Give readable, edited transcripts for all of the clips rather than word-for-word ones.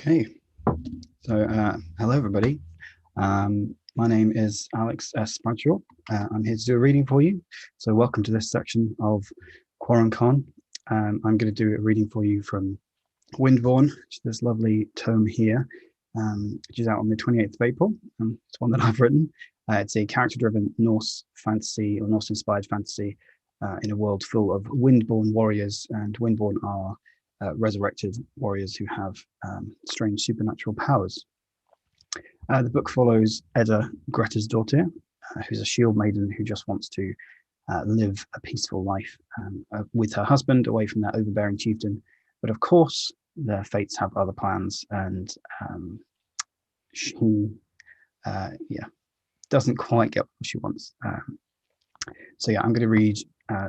Okay, hello everybody. My name is Alex S. Bradshaw. I'm here to do a reading for you. So welcome to this section of Quarren Con. I'm going to do a reading for you from Windborn, which is this lovely tome here, which is out on the 28th of April. It's one that I've written. It's a character-driven Norse fantasy or Norse-inspired fantasy in a world full of Windborn warriors, and Windborn are resurrected warriors who have strange supernatural powers. The book follows Edda Greta's daughter, who's a shield maiden who just wants to live a peaceful life with her husband away from that overbearing chieftain. But of course, their fates have other plans, and she doesn't quite get what she wants. So I'm going to read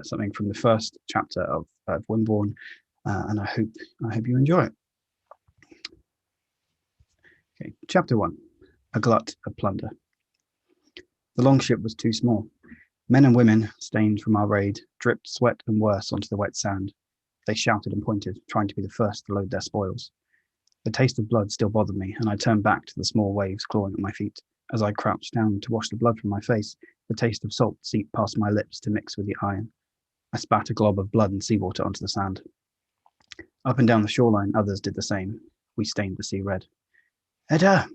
something from the first chapter of Windborn, and I hope you enjoy it. Okay, chapter 1. A glut of plunder. The longship was too small. Men and women, stained from our raid, dripped sweat and worse onto the wet sand. They shouted and pointed, trying to be the first to load their spoils. The taste of blood still bothered me, and I turned back to the small waves clawing at my feet. As I crouched down to wash the blood from my face, the taste of salt seeped past my lips to mix with the iron. I spat a glob of blood and seawater onto the sand. Up and down the shoreline, others did the same. We stained the sea red. Edda!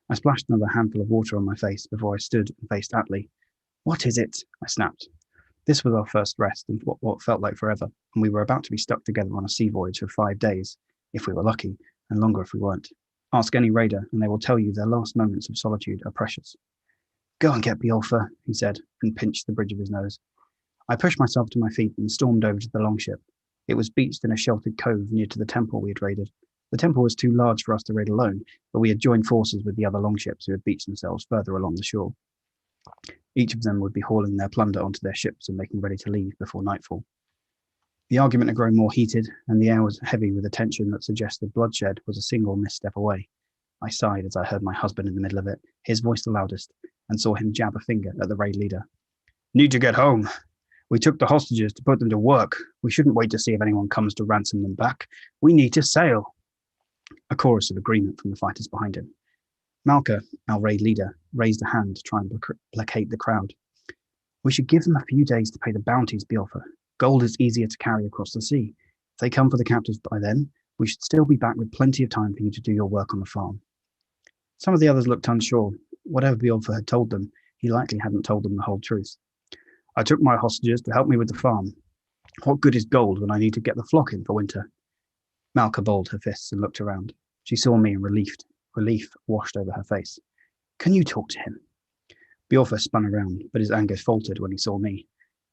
I splashed another handful of water on my face before I stood and faced Atli. What is it? I snapped. This was our first rest in what felt like forever, and we were about to be stuck together on a sea voyage for 5 days, if we were lucky, and longer if we weren't. Ask any raider, and they will tell you their last moments of solitude are precious. Go and get Bjolfa, he said, and pinched the bridge of his nose. I pushed myself to my feet and stormed over to the longship. It was beached in a sheltered cove near to the temple we had raided. The temple was too large for us to raid alone, but we had joined forces with the other longships who had beached themselves further along the shore. Each of them would be hauling their plunder onto their ships and making ready to leave before nightfall. The argument had grown more heated, and the air was heavy with a tension that suggested bloodshed was a single misstep away. I sighed as I heard my husband in the middle of it, his voice the loudest, and saw him jab a finger at the raid leader. Need to get home. We took the hostages to put them to work. We shouldn't wait to see if anyone comes to ransom them back. We need to sail. A chorus of agreement from the fighters behind him. Malka, our raid leader, raised a hand to try and placate the crowd. We should give them a few days to pay the bounties, Bjolfa. Gold is easier to carry across the sea. If they come for the captives by then, we should still be back with plenty of time for you to do your work on the farm. Some of the others looked unsure. Whatever Bjolfa had told them, he likely hadn't told them the whole truth. I took my hostages to help me with the farm. What good is gold when I need to get the flock in for winter? Malka balled her fists and looked around. She saw me and relief washed over her face. Can you talk to him? Bjolfa spun around, but his anger faltered when he saw me.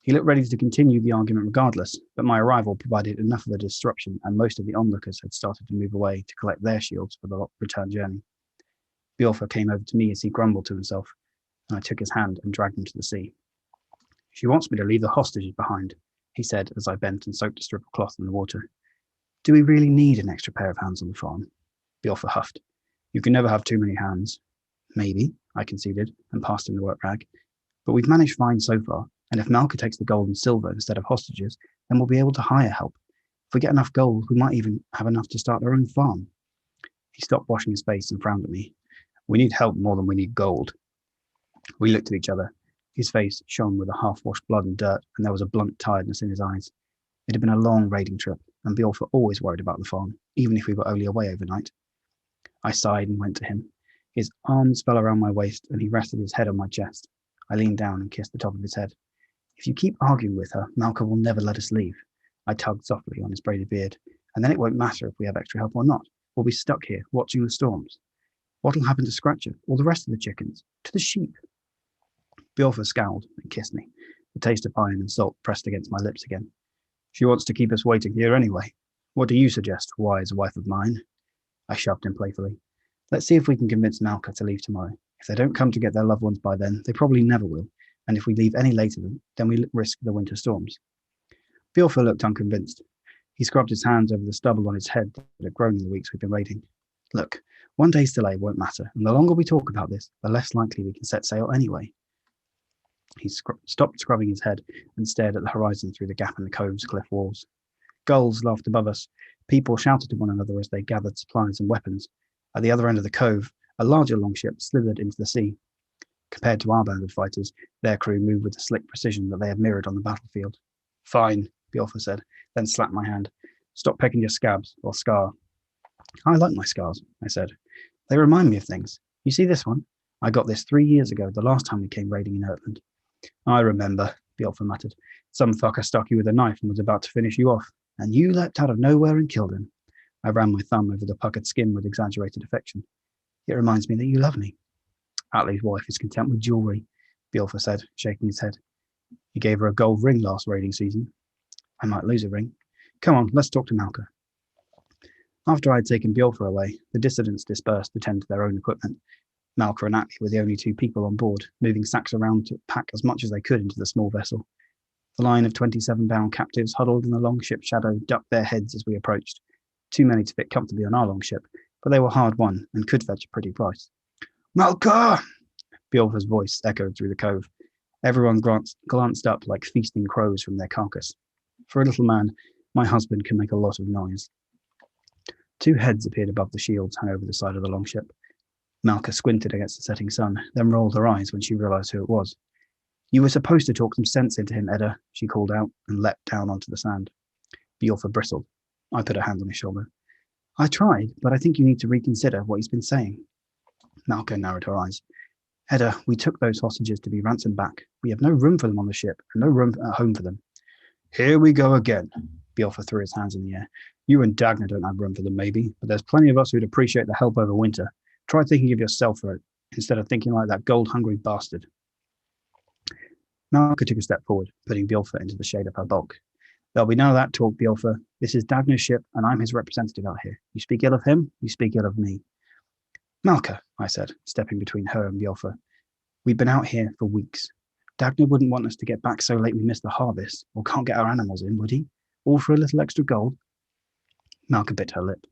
He looked ready to continue the argument regardless, but my arrival provided enough of a disruption, and most of the onlookers had started to move away to collect their shields for the return journey. Bjolfa came over to me as he grumbled to himself, and I took his hand and dragged him to the sea. She wants me to leave the hostages behind, he said as I bent and soaked a strip of cloth in the water. Do we really need an extra pair of hands on the farm? Bjolfa huffed. You can never have too many hands. Maybe, I conceded and passed him the work rag. But we've managed fine so far, and if Malka takes the gold and silver instead of hostages, then we'll be able to hire help. If we get enough gold, we might even have enough to start our own farm. He stopped washing his face and frowned at me. We need help more than we need gold. We looked at each other. His face shone with a half-washed blood and dirt, and there was a blunt tiredness in his eyes. It had been a long raiding trip, and Bjolfa always worried about the farm, even if we were only away overnight. I sighed and went to him. His arms fell around my waist, and he rested his head on my chest. I leaned down and kissed the top of his head. If you keep arguing with her, Malka will never let us leave. I tugged softly on his braided beard, and then it won't matter if we have extra help or not. We'll be stuck here, watching the storms. What'll happen to Scratcher, or the rest of the chickens, to the sheep? Bjolfa scowled and kissed me. The taste of iron and salt pressed against my lips again. She wants to keep us waiting here anyway. What do you suggest, wise wife of mine? I shoved him playfully. Let's see if we can convince Malka to leave tomorrow. If they don't come to get their loved ones by then, they probably never will. And if we leave any later, then we risk the winter storms. Bjolfa looked unconvinced. He scrubbed his hands over the stubble on his head that had grown in the weeks we've been raiding. Look, one day's delay won't matter, and the longer we talk about this, the less likely we can set sail anyway. He stopped scrubbing his head and stared at the horizon through the gap in the cove's cliff walls. Gulls laughed above us, People shouted to one another as they gathered supplies and weapons. At the other end of the cove, a larger longship slithered into the sea. Compared to our band of fighters, their crew moved with the slick precision that they had mirrored on the battlefield. Fine, Bjorfa said, then slapped my hand. Stop pecking your scabs, or scar. I like my scars, I said. They remind me of things. You see this one? I got this 3 years ago, the last time we came raiding in Ertland. I remember, Bjorfa muttered. Some fucker stuck you with a knife and was about to finish you off, and you leapt out of nowhere and killed him. I ran my thumb over the puckered skin with exaggerated affection. It reminds me that you love me. Atli's wife is content with jewellery, Bjorfa said, shaking his head. You gave her a gold ring last raiding season. I might lose a ring. Come on, let's talk to Malka. After I had taken Bjorfa away, the dissidents dispersed to tend to their own equipment. Malka and Atli were the only two people on board, moving sacks around to pack as much as they could into the small vessel. The line of 27 bound captives huddled in the longship shadow ducked their heads as we approached. Too many to fit comfortably on our longship, but they were hard won and could fetch a pretty price. Malka! Bjorfa's voice echoed through the cove. Everyone glanced up like feasting crows from their carcass. For a little man, my husband can make a lot of noise. Two heads appeared above the shields hung over the side of the longship. Malka squinted against the setting sun, then rolled her eyes when she realised who it was. You were supposed to talk some sense into him, Edda, she called out, and leapt down onto the sand. Bjorfa bristled. I put a hand on his shoulder. I tried, but I think you need to reconsider what he's been saying. Malka narrowed her eyes. Edda, we took those hostages to be ransomed back. We have no room for them on the ship, and no room at home for them. Here we go again. Bjorfa threw his hands in the air. You and Dagna don't have room for them, maybe, but there's plenty of us who'd appreciate the help over winter. Try thinking of yourself for it, instead of thinking like that gold-hungry bastard. Malka took a step forward, putting Bjorfa into the shade of her bulk. There'll be none of that talk, Bjorfa. This is Dagna's ship, and I'm his representative out here. You speak ill of him, you speak ill of me. Malka, I said, stepping between her and Bjorfa. We've been out here for weeks. Dagna wouldn't want us to get back so late we miss the harvest, or can't get our animals in, would he? All for a little extra gold? Malka bit her lip.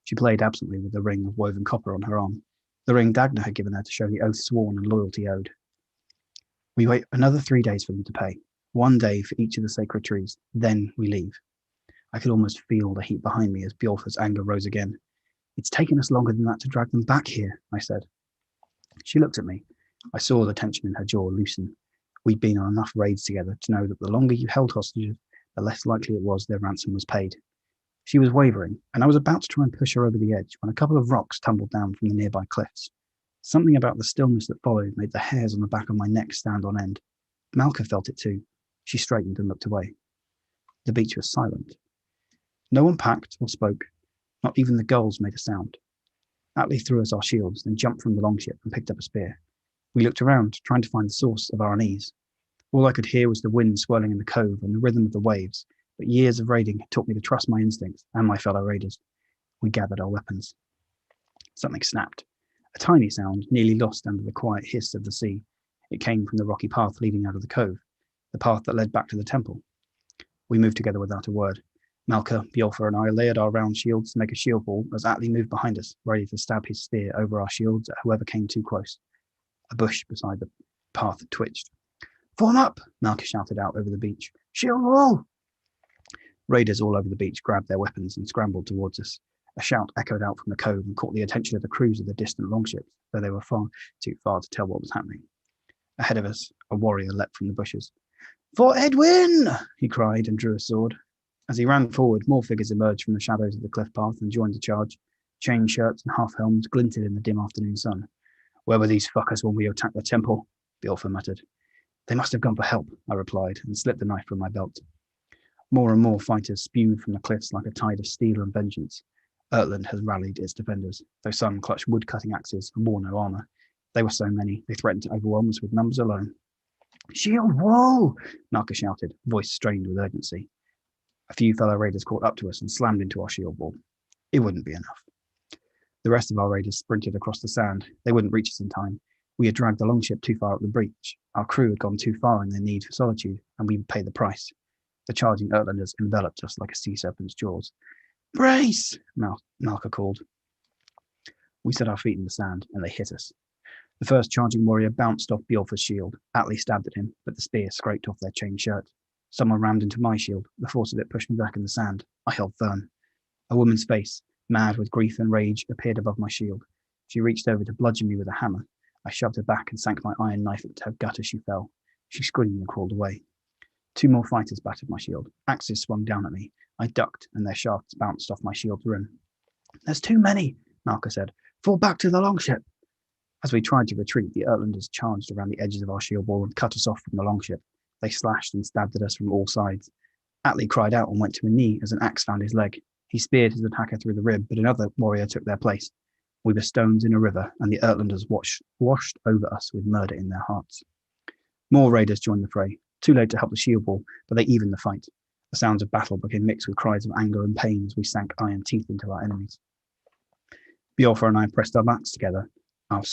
She played absently with the ring of woven copper on her arm, the ring Dagna had given her to show the oath sworn and loyalty owed. We wait another 3 days for them to pay, 1 day for each of the sacred trees, then we leave. I could almost feel the heat behind me as Bjorfa's anger rose again. It's taken us longer than that to drag them back here, I said. She looked at me. I saw the tension in her jaw loosen. We'd been on enough raids together to know that the longer you held hostages, the less likely it was their ransom was paid. She was wavering, and I was about to try and push her over the edge when a couple of rocks tumbled down from the nearby cliffs. Something about the stillness that followed made the hairs on the back of my neck stand on end. Malka felt it too. She straightened and looked away. The beach was silent. No one packed or spoke. Not even the gulls made a sound. Atli threw us our shields, then jumped from the longship and picked up a spear. We looked around, trying to find the source of our unease. All I could hear was the wind swirling in the cove and the rhythm of the waves, but years of raiding had taught me to trust my instincts and my fellow raiders. We gathered our weapons. Something snapped. A tiny sound, nearly lost under the quiet hiss of the sea. It came from the rocky path leading out of the cove, the path that led back to the temple. We moved together without a word. Malka, Bjorfa, and I layered our round shields to make a shield wall as Atli moved behind us, ready to stab his spear over our shields at whoever came too close. A bush beside the path twitched. Form up! Malka shouted out over the beach. Shield wall! Raiders all over the beach grabbed their weapons and scrambled towards us. A shout echoed out from the cove and caught the attention of the crews of the distant longships, though they were far too far to tell what was happening. Ahead of us, a warrior leapt from the bushes. For Edwin! He cried and drew a sword. As he ran forward, more figures emerged from the shadows of the cliff path and joined the charge. Chain shirts and half-helms glinted in the dim afternoon sun. Where were these fuckers when we attacked the temple? Bjorfa muttered. They must have gone for help, I replied, and slipped the knife from my belt. More and more fighters spewed from the cliffs like a tide of steel and vengeance. Ertland has rallied its defenders, though some clutched wood-cutting axes and wore no armour. They were so many, they threatened to overwhelm us with numbers alone. Shield wall! Malka shouted, voice strained with urgency. A few fellow raiders caught up to us and slammed into our shield wall. It wouldn't be enough. The rest of our raiders sprinted across the sand. They wouldn't reach us in time. We had dragged the longship too far up the breach. Our crew had gone too far in their need for solitude, and we would pay the price. The charging Ertlanders enveloped us like a sea serpent's jaws. Brace! Malka called. We set our feet in the sand, and they hit us. The first charging warrior bounced off Bjorfa's shield. Atli stabbed at him, but the spear scraped off their chain shirt. Someone rammed into my shield. The force of it pushed me back in the sand. I held firm. A woman's face, mad with grief and rage, appeared above my shield. She reached over to bludgeon me with a hammer. I shoved her back and sank my iron knife into her gut as she fell. She screamed and crawled away. 2 more fighters battered my shield. Axes swung down at me. I ducked, and their shafts bounced off my shield's rim. "There's too many," Malka said. "Fall back to the longship." As we tried to retreat, the Uitlanders charged around the edges of our shield wall and cut us off from the longship. They slashed and stabbed at us from all sides. Atli cried out and went to a knee as an axe found his leg. He speared his attacker through the rib, but another warrior took their place. We were stones in a river, and the Uitlanders washed over us with murder in their hearts. More raiders joined the fray. Too late to help the shield wall, but they evened the fight. The sounds of battle became mixed with cries of anger and pain as we sank iron teeth into our enemies. Bjorfa and I pressed our backs together. Our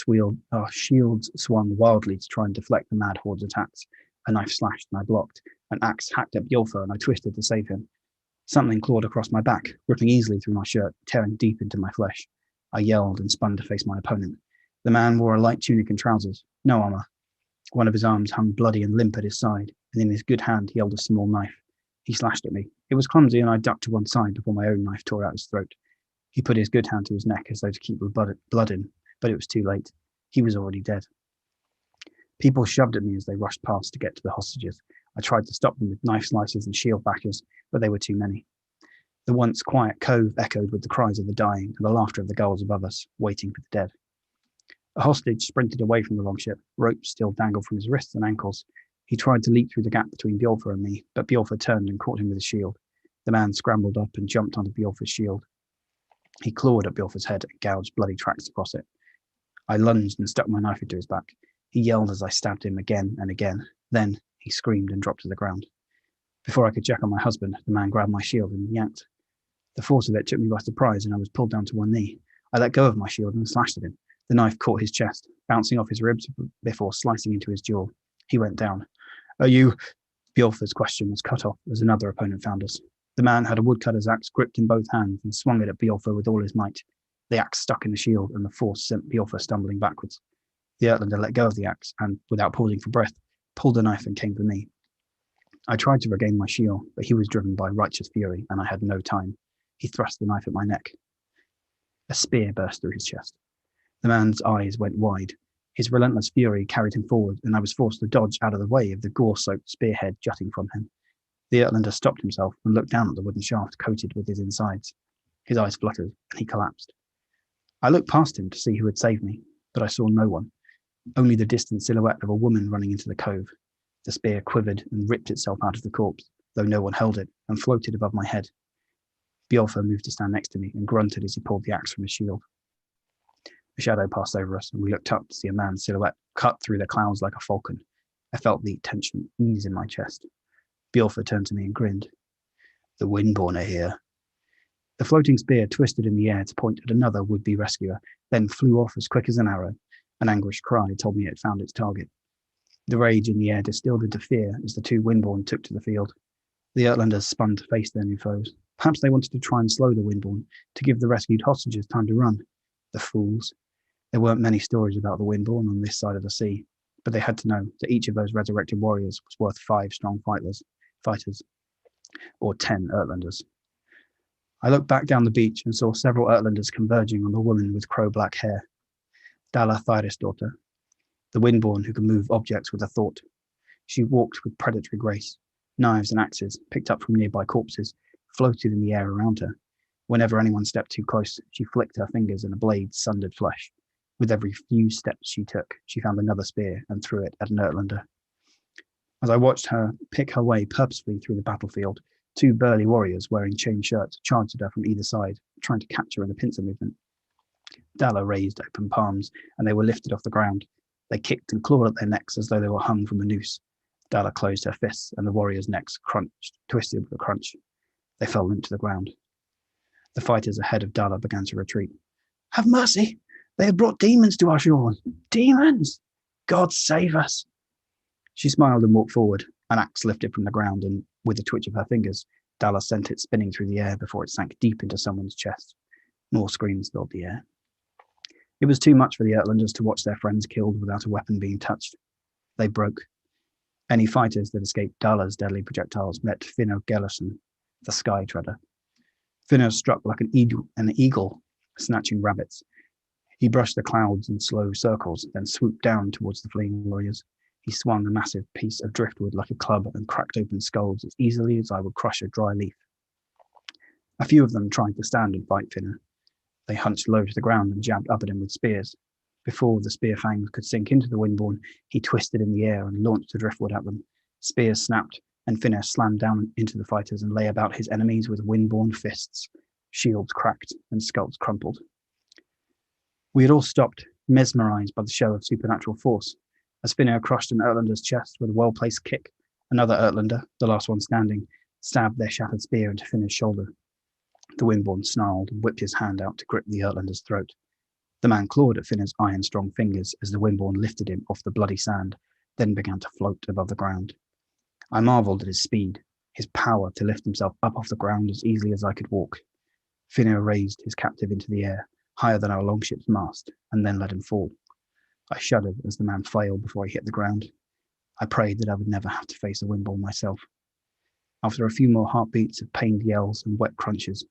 shields swung wildly to try and deflect the mad horde's attacks. A knife slashed and I blocked. An axe hacked at Bjorfa and I twisted to save him. Something clawed across my back, ripping easily through my shirt, tearing deep into my flesh. I yelled and spun to face my opponent. The man wore a light tunic and trousers, no armor. One of his arms hung bloody and limp at his side, and in his good hand he held a small knife. He slashed at me. It was clumsy, and I ducked to one side before my own knife tore out his throat. He put his good hand to his neck as though to keep the blood in, but it was too late. He was already dead. People shoved at me as they rushed past to get to the hostages. I tried to stop them with knife slicers and shield backers, but they were too many. The once quiet cove echoed with the cries of the dying and the laughter of the gulls above us, waiting for the dead. A hostage sprinted away from the longship. Ropes still dangled from his wrists and ankles. He tried to leap through the gap between Bjorfa and me, but Bjorfa turned and caught him with his shield. The man scrambled up and jumped onto Bjorfa's shield. He clawed at Bjorfa's head and gouged bloody tracks across it. I lunged and stuck my knife into his back. He yelled as I stabbed him again and again. Then he screamed and dropped to the ground. Before I could check on my husband, the man grabbed my shield and yanked. The force of it took me by surprise, and I was pulled down to one knee. I let go of my shield and slashed at him. The knife caught his chest, bouncing off his ribs before slicing into his jaw. He went down. "Are you—" Bjorfa's question was cut off as another opponent found us. The man had a woodcutter's axe gripped in both hands and swung it at Bjorfa with all his might. The axe stuck in the shield, and the force sent Bjorfa stumbling backwards. The Uitlander let go of the axe and, without pausing for breath, pulled the knife and came for me. I tried to regain my shield, but he was driven by righteous fury, and I had no time. He thrust the knife at my neck. A spear burst through his chest. The man's eyes went wide. His relentless fury carried him forward, and I was forced to dodge out of the way of the gore-soaked spearhead jutting from him. The Uitlander stopped himself and looked down at the wooden shaft coated with his insides. His eyes fluttered, and he collapsed. I looked past him to see who had saved me, but I saw no one, only the distant silhouette of a woman running into the cove. The spear quivered and ripped itself out of the corpse, though no one held it, and floated above my head. Bjorfa moved to stand next to me and grunted as he pulled the axe from his shield. A shadow passed over us, and we looked up to see a man's silhouette cut through the clouds like a falcon. I felt the tension ease in my chest. Bjorfa turned to me and grinned. "The Windborn are here." The floating spear twisted in the air to point at another would-be rescuer, then flew off as quick as an arrow. An anguished cry told me it found its target. The rage in the air distilled into fear as the 2 Windborn took to the field. The Uitlanders spun to face their new foes. Perhaps they wanted to try and slow the Windborn, to give the rescued hostages time to run. The fools. There weren't many stories about the Windborn on this side of the sea, but they had to know that each of those resurrected warriors was worth 5 strong fighters, or 10 Uitlanders. I looked back down the beach and saw several Uitlanders converging on the woman with crow-black hair. Dalla Thyrisdottir, the Windborn who could move objects with a thought. She walked with predatory grace. Knives and axes, picked up from nearby corpses, floated in the air around her. Whenever anyone stepped too close, she flicked her fingers and a blade sundered flesh. With every few steps she took, she found another spear and threw it at an Uitlander. As I watched her pick her way purposefully through the battlefield, 2 burly warriors wearing chain shirts charged at her from either side, trying to catch her in a pincer movement. Dalla raised open palms, and they were lifted off the ground. They kicked and clawed at their necks as though they were hung from a noose. Dalla closed her fists, and the warriors' necks twisted with a crunch. They fell limp to the ground. The fighters ahead of Dalla began to retreat. "Have mercy! They have brought demons to our shores! Demons! God save us!" She smiled and walked forward, an axe lifted from the ground, and with a twitch of her fingers, Dalla sent it spinning through the air before it sank deep into someone's chest. More screams filled the air. It was too much for the Uitlanders to watch their friends killed without a weapon being touched. They broke. Any fighters that escaped Dalla's deadly projectiles met Finno Gellerson, the Sky Treader. Finner struck like an eagle snatching rabbits. He brushed the clouds in slow circles, then swooped down towards the fleeing warriors. He swung a massive piece of driftwood like a club and cracked open skulls as easily as I would crush a dry leaf. A few of them tried to stand and fight Finner. They hunched low to the ground and jabbed up at him with spears. Before the spear fangs could sink into the windborn, he twisted in the air and launched the driftwood at them. Spears snapped, and Finner slammed down into the fighters and lay about his enemies with windborn fists. Shields cracked and skulls crumpled. We had all stopped, mesmerized by the show of supernatural force. As Finner crushed an Ertlander's chest with a well-placed kick, another Ertlander, the last one standing, stabbed their shattered spear into Finner's shoulder. The windborn snarled and whipped his hand out to grip the Ertlander's throat. The man clawed at Finner's iron-strong fingers as the windborn lifted him off the bloody sand, then began to float above the ground. I marvelled at his speed, his power to lift himself up off the ground as easily as I could walk. Finner raised his captive into the air, higher than our longship's mast, and then let him fall. I shuddered as the man flailed before he hit the ground. I prayed that I would never have to face a windborn myself. After a few more heartbeats of pained yells and wet crunches,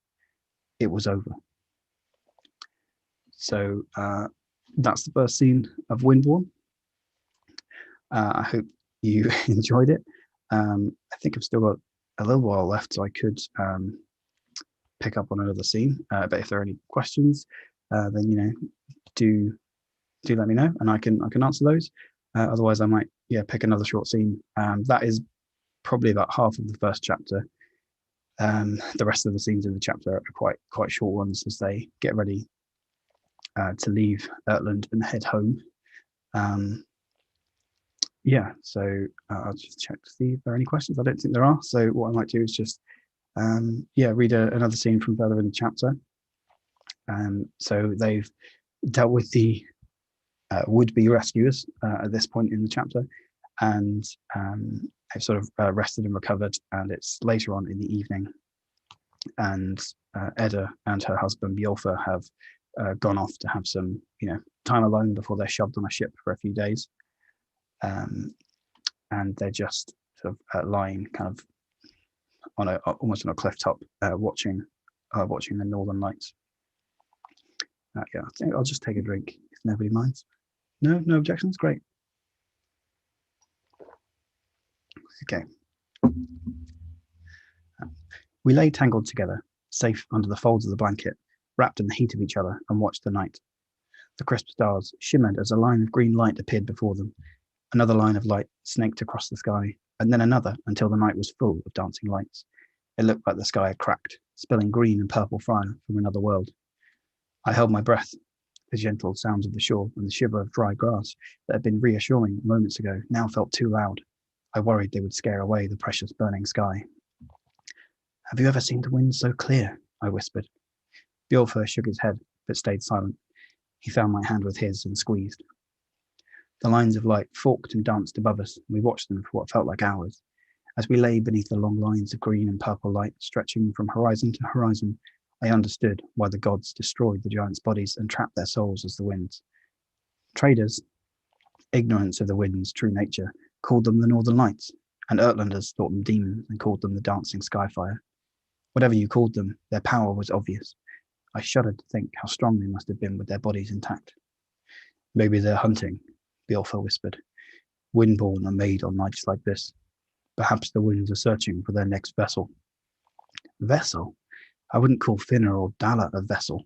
it was over. So that's the first scene of Windborn. I hope you enjoyed it. I think I've still got a little while left, so I could pick up on another scene. But if there are any questions, then do let me know, and I can answer those. Otherwise, I might pick another short scene. That is probably about half of the first chapter. The rest of the scenes in the chapter are quite short ones as they get ready to leave Ertland and head home. So I'll just check to see if there are any questions. I don't think there are. So what I might do is just read another scene from further in the chapter. So they've dealt with the would-be rescuers at this point in the chapter, and they've sort of rested and recovered, and it's later on in the evening, and Edda and her husband Bjolfa have gone off to have some time alone before they're shoved on a ship for a few days, and they're just sort of lying kind of on almost on a cliff top, watching the northern lights. I think I'll just take a drink if nobody minds. No objections. Great. Okay. We lay tangled together, safe under the folds of the blanket, wrapped in the heat of each other, and watched the night. The crisp stars shimmered as a line of green light appeared before them. Another line of light snaked across the sky, and then another until the night was full of dancing lights. It looked like the sky had cracked, spilling green and purple fire from another world. I held my breath. The gentle sounds of the shore and the shiver of dry grass that had been reassuring moments ago now felt too loud. I worried they would scare away the precious burning sky. Have you ever seen the wind so clear? I whispered. Bjolfa shook his head, but stayed silent. He found my hand with his and squeezed. The lines of light forked and danced above us, and we watched them for what felt like hours. As we lay beneath the long lines of green and purple light stretching from horizon to horizon, I understood why the gods destroyed the giants' bodies and trapped their souls as the winds. Traders, ignorant of the wind's true nature, called them the Northern Lights, and Ertlanders thought them demons and called them the dancing skyfire. Whatever you called them, their power was obvious. I shuddered to think how strong they must have been with their bodies intact. Maybe they're hunting, Bjolfa whispered. Windborn are made on nights like this. Perhaps the winds are searching for their next vessel. Vessel? I wouldn't call Finner or Dalla a vessel.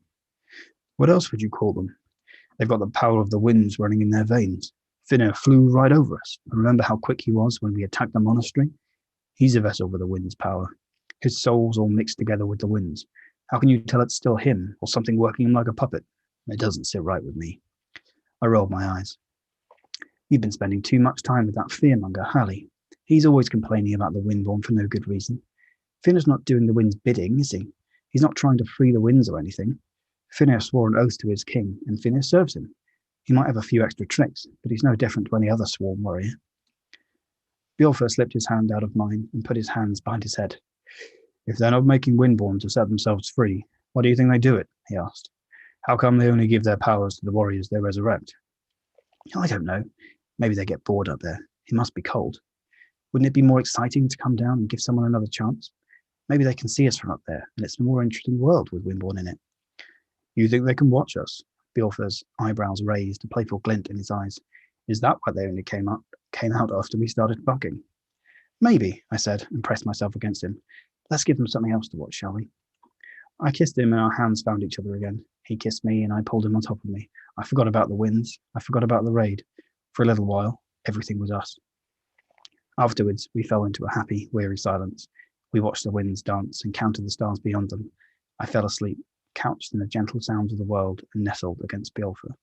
What else would you call them? They've got the power of the winds running in their veins. Finner flew right over us. Remember how quick he was when we attacked the monastery? He's a vessel with the wind's power. His soul's all mixed together with the winds. How can you tell it's still him or something working him like a puppet? It doesn't sit right with me. I rolled my eyes. You've been spending too much time with that fearmonger, Hallie. He's always complaining about the windborn for no good reason. Finner's not doing the wind's bidding, is he? He's not trying to free the winds or anything. Finner swore an oath to his king, and Finner serves him. He might have a few extra tricks, but he's no different to any other swarm warrior. Bjolfa slipped his hand out of mine and put his hands behind his head. If they're not making windborn to set themselves free, why do you think they do it? He asked. How come they only give their powers to the warriors they resurrect? I don't know. Maybe they get bored up there. It must be cold. Wouldn't it be more exciting to come down and give someone another chance? Maybe they can see us from up there, and it's a more interesting world with Wimborne in it. You think they can watch us? The author's eyebrows raised, a playful glint in his eyes. Is that why they only came out after we started bugging? Maybe, I said, and pressed myself against him. Let's give them something else to watch, shall we? I kissed him and our hands found each other again. He kissed me and I pulled him on top of me. I forgot about the winds. I forgot about the raid. For a little while, everything was us. Afterwards, we fell into a happy, weary silence. We watched the winds dance and counted the stars beyond them. I fell asleep, couched in the gentle sounds of the world and nestled against Beolfa.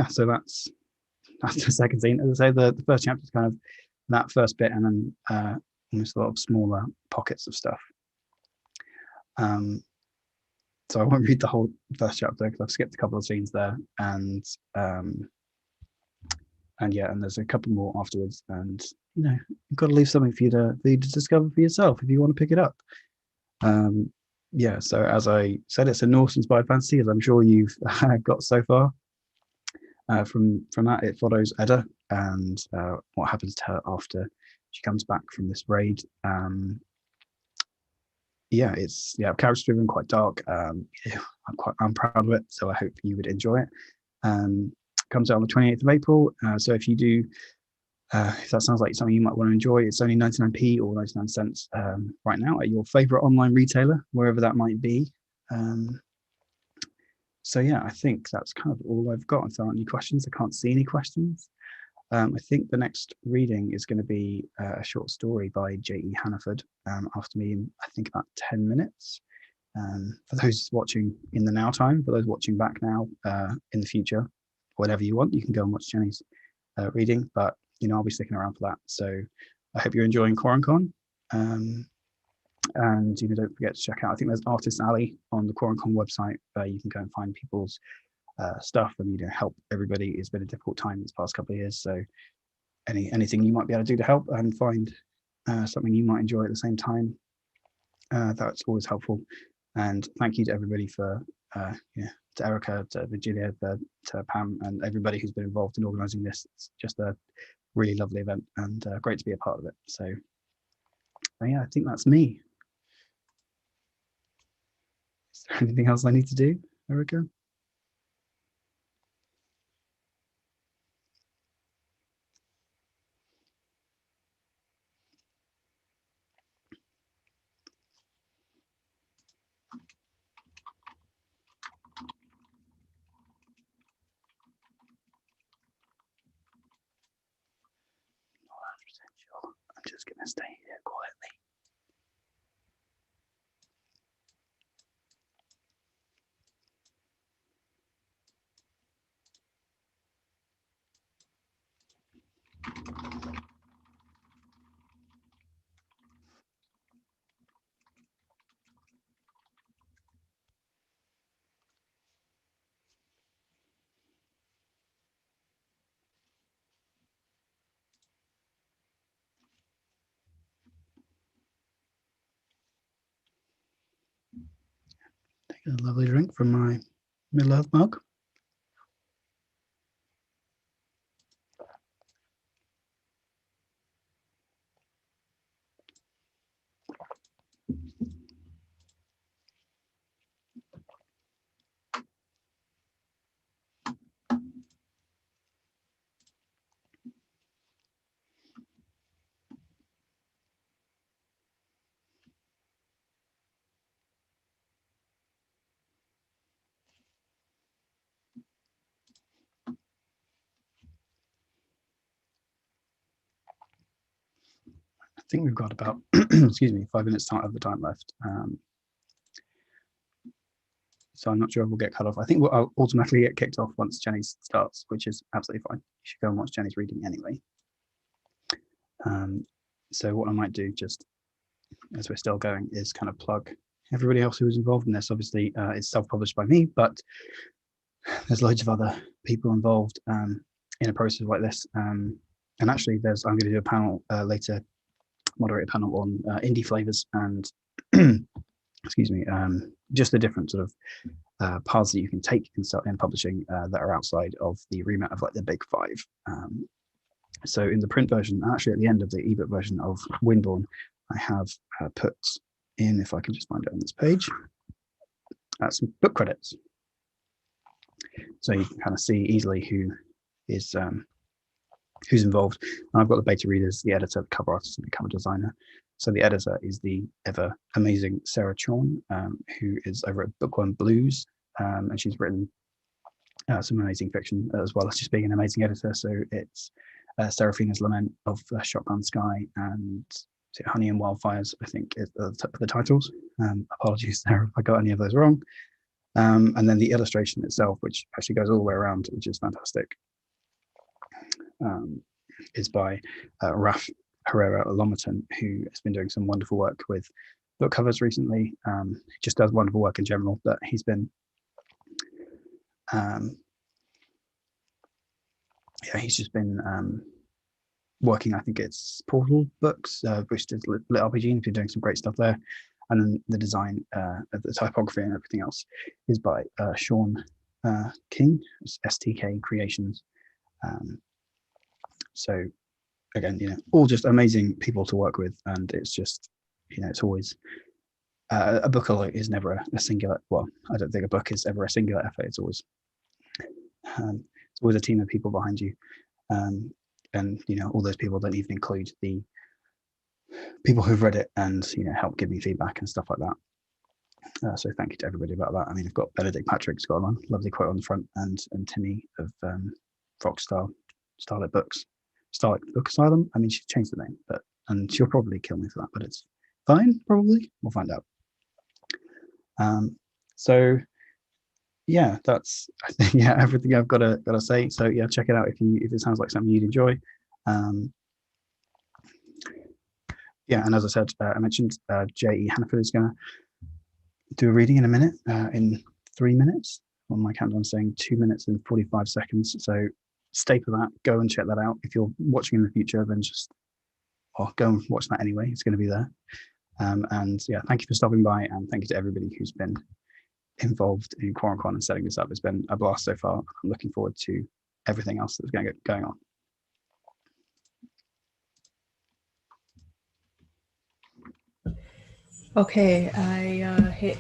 So that's the second scene. As I say, the first chapter is kind of that first bit, and then almost a lot of smaller pockets of stuff. So I won't read the whole first chapter because I've skipped a couple of scenes there, and there's a couple more afterwards, and you've got to leave something for you to discover for yourself if you want to pick it up. So as I said, it's a Norse-inspired fantasy, as I'm sure you've got so far. From that, it follows Edda and what happens to her after she comes back from this raid. It's character driven, quite dark. I'm proud of it, so I hope you would enjoy it. Comes out on the 28th of April. So if you do, if that sounds like something you might want to enjoy, it's only 99p or 99 cents right now at your favorite online retailer, wherever that might be. I think that's kind of all I've got. If there aren't any questions, I can't see any questions. I think the next reading is going to be a short story by J.E. Hannaford after me in, I think, about 10 minutes. For those watching in the now time, for those watching back now in the future, whatever you want, you can go and watch Jenny's reading, but I'll be sticking around for that. So I hope you're enjoying Corancon. And don't forget to check out, I think there's Artist Alley on the Corancon website where you can go and find people's stuff and help everybody. It's been a difficult time this past couple of years, so anything you might be able to do to help and find something you might enjoy at the same time, that's always helpful. And thank you to everybody for to Erica, to Virginia, to Pam, and everybody who's been involved in organising this. It's just a really lovely event and great to be a part of it. So I think that's me. Is there anything else I need to do, Erica? Not 100% sure. I'm just going to stay here quietly. Take a lovely drink from my Middle-earth mug. I think we've got about 5 minutes of the time left. So I'm not sure if we'll get cut off. I think we'll automatically get kicked off once Jenny starts, which is absolutely fine. You should go and watch Jenny's reading anyway. So what I might do, just as we're still going, is kind of plug everybody else who was involved in this. Obviously, it's self-published by me, but there's loads of other people involved in a process like this. And actually, I'm going to do a panel later, moderate a panel on indie flavors and just the different sort of paths that you can take in publishing that are outside of the remit of like the big five. So in the print version, actually at the end of the ebook version of Windborne, I have put in, if I can just find it on this page, some book credits. So you can kind of see easily who is who's involved. And I've got the beta readers, the editor, the cover artist, and the cover designer. So the editor is the ever amazing Sarah Chorn, who is over at Bookworm Blues, and she's written some amazing fiction as well as just being an amazing editor. So it's Seraphina's Lament of Shotgun Sky and Honey and Wildfires, I think, is the titles. Apologies, Sarah, if I got any of those wrong. And then the illustration itself, which actually goes all the way around, which is fantastic, is by Raf Herrera Lomerton, who has been doing some wonderful work with book covers recently. He just does wonderful work in general, but he's been he's just been working, I think it's Portal Books, which does Lit RPG, and he's been doing some great stuff there. And then the design of the typography and everything else is by Sean King, STK Creations. So again, all just amazing people to work with, and it's just, it's always a book is never a singular. Well, I don't think a book is ever a singular effort. It's always a team of people behind you, and all those people don't even include the people who've read it and help give me feedback and stuff like that. So thank you to everybody about that. I mean, I've got Benedict Patrick's got a lovely quote on the front, and Timmy of Starlit Books, Starlit Book Asylum. I mean, she's changed the name, and she'll probably kill me for that, but it's fine. Probably we'll find out. So yeah, that's everything I've got to say. So yeah, check it out if it sounds like something you'd enjoy. And as I said, I mentioned J.E. Hannaford is going to do a reading in a minute, in 3 minutes. On my countdown saying 2 minutes and 45 seconds. So stay for that. Go and check that out. If you're watching in the future, then just go and watch that anyway. It's going to be there. And yeah, thank you for stopping by, and thank you to everybody who's been involved in QuaronCon and setting this up. It's been a blast so far. I'm looking forward to everything else that's going on. Okay, I hit